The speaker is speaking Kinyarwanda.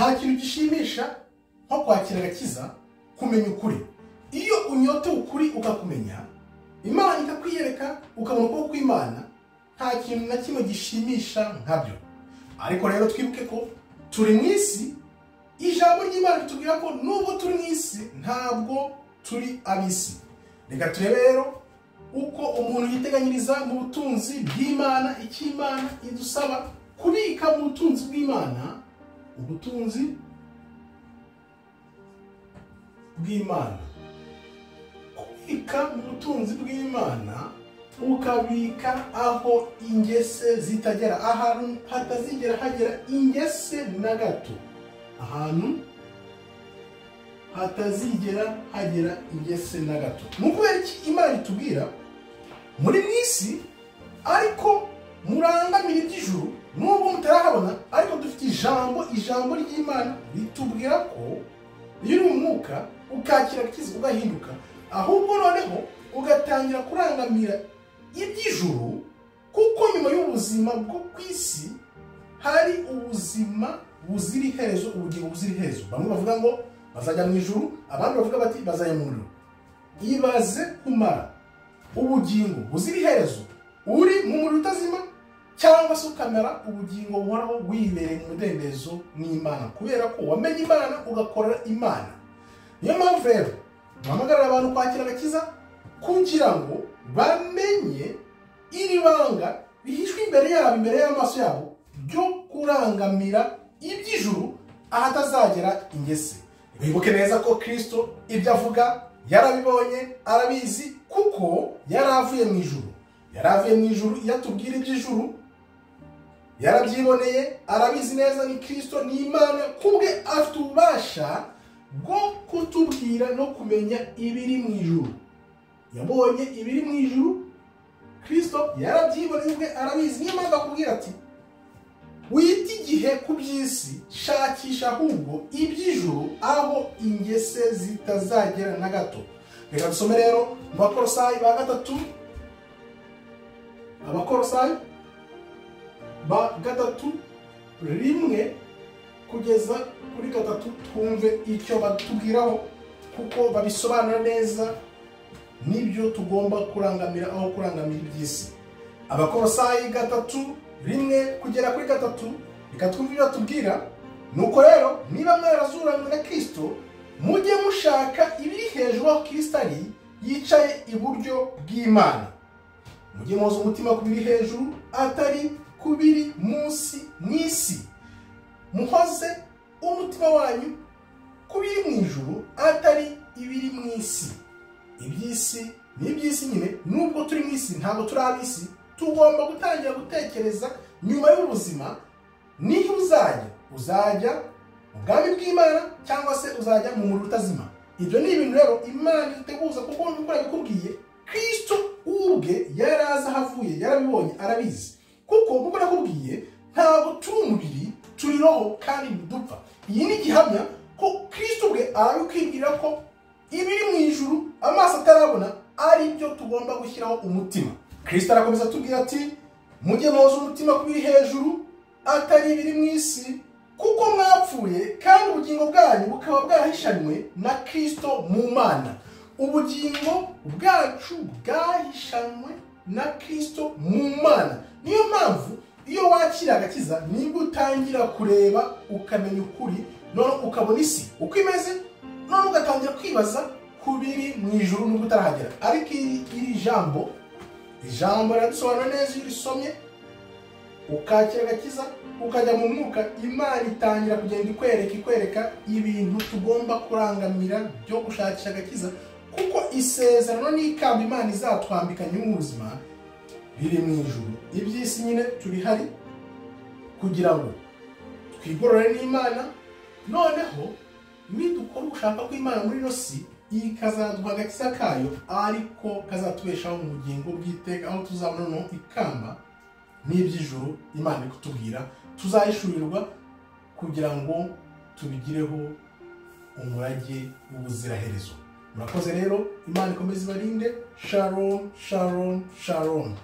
nta kintu gishimisha nko kwakira agakiza, kumenya ukuri. Iyo unyotewe ukuri ukakumenya, Imana ikakwiyereka ukabona ukuboko kw'Imana, nta kintu na kimwe gishimisha nkabyo. Ariko rero twibuke ko turi mu isi, ijambo ry'Imana ritubwira ko nubwo turi mu isi ntabwo turi ab'isi. Reka turebe rero uko umuntu yiteganyiriza mu butunzi bw'Imana, icyo Imana idusaba kubika mu butunzi bw'Imana. Ubutunzi bw'Imana, kubika mu butunzi bw'Imana, ukabika aho ingese zitagera, ahantu hatazigera hagera ingese na gato, ahantu hatazigera hagera ingese na gato. Nukubera iki Imana itubwira muri mwisi ariko murangamira iby'ijuru, nubwo mutarahabona ariko dufite ijambo ry'Imana ritubwira ko iyo uri mu mwuka ukakira agakiza ugahinduka, ahubwo noneho ugatangira kurangamira iby'ijuru, kuko nyuma y'ubuzima bwo ku isi hari ubuzima buzira iherezo, ubugingo buzira iherezo. Bamwe bavuga ngo bazajya mu ijuru, abandi bavuga bati bazajya mu muriro. Ibaze kumara ubugingo buzira iherezo uri mu muriro utazima, cyangwa se ukamera ubugingo buhoraho wibereye mu mudendezo n'Imana, kubera ko wamenye Imana ugakorera Imana. Niyo mpamvu rero mpamagarira abantu kwakira agakiza kugira ngo bamenye iri banga rihishwe imbere yabo, imbere y'amaso yabo, ryo kurangamira iby'ijuru ahatazagera ingese. Bibuke neza ko Kristo ibyo avuga yarabibonye, arabizi, kuko yaravuye mu ijuru. Yaravuye mu ijuru, iyo atubwira iby'ijuru yarabyiboneye, arabizi neza. Ni Kristo, ni Imana kubwe afite ububasha bwo kutubwira no kumenya ibiri mu ijuru. Yabonye ibiri mu ijuru, Kristo yarabyiboneye ubwe, arabizi. Niyo mpamvu akubwira ati wita igihe ku by'isi, shakisha ahubwo iby'ijuru aho ingese zitazagera na gato. Reka dusome rero mu Bakolosayi ba gatatu, Abakolosayi ba gatatu rimwe kugeza kuri gatatu, twumve icyo batubwiraho, kuko babisobanura neza n'ibyo tugomba kurangamira aho kurangamira iby'isi. Abakolosayi gatatu rimwe kugera kuri gatatu, reka twumve ibyo batubwira. Nuko rero niba mwarazuranywe na Kristo, mujye mushaka ibiri hejuru aho Kristo ari, yicaye iburyo bw'Imana. Mujye muhoza umutima ku biri hejuru, atari ku biri munsi mw'isi. Muhoze umutima wanyu ku biri mu ijuru, atari ibiri mw'isi. Iby'isi ni iby'isi nyine, nubwo turi mw'isi ntabwo turi ab'isi. Tugomba gutangira gutekereza nyuma y'ubuzima, niho uzajya mu bwami bw'Imana cyangwa se uzajya mu muriro utazima. Ibyo ni ibintu rero Imana iteguza, kuko nk'uko yabikubwiye, Kristo ubwe yaraza ahavuye, yarabibonye, arabizi. Kuko nk'uko nakubwiye, ntabwo turi umubiri, turi roho kandi dupfa. Iyi ni gihamya ko Kristo ubwe arabikwibwira ko ibiri mu ijuru amaso atarabona ari byo tugomba gushyiraho umutima. Kristo arakomeza atubwira ati mujye muhoza umutima ku biri hejuru, atari ibiri mu isi, kuko mwapfuye kandi ubugingo bwanyu bukaba bwahishanywe na Kristo mu Mana. Ubugingo bwacu bwahishanywe na Kristo mu Mana. Niyo mpamvu iyo wakira agakiza nibwo utangira kureba ukamenya ukuri, none ukabona isi uko imeze, none ugatangira kwibaza ku biri mu ijuru nubwo utarahagera. Ariko iri jambo riradusobanura neza. Iyo urisomye ukakira agakiza ukajya mu mwuka, Imana itangira kugenda ikwereka ibintu tugomba kurangamira byo gushakisha agakiza, kuko isezerano n'ikamba Imana izatwambika nyuma mu buzima biri mu ijuru. Iby'isi nyine turi hari kugira ngo twigorore n'Imana, noneho nidukora ugushaka kw'Imana muri ino si, ikazaduha agakiza kayo, ariko kazatubeshaho mu bugingo bw'iteka, aho tuzabona no ikamba n'iby'ijuru Imana iri kutubwira, tuzahishurirwa kugira ngo tubigireho umurage w'ubuziraherezo. Murakoze rero, Imana ikomeze ibarinde. Shalom, shalom, shalom.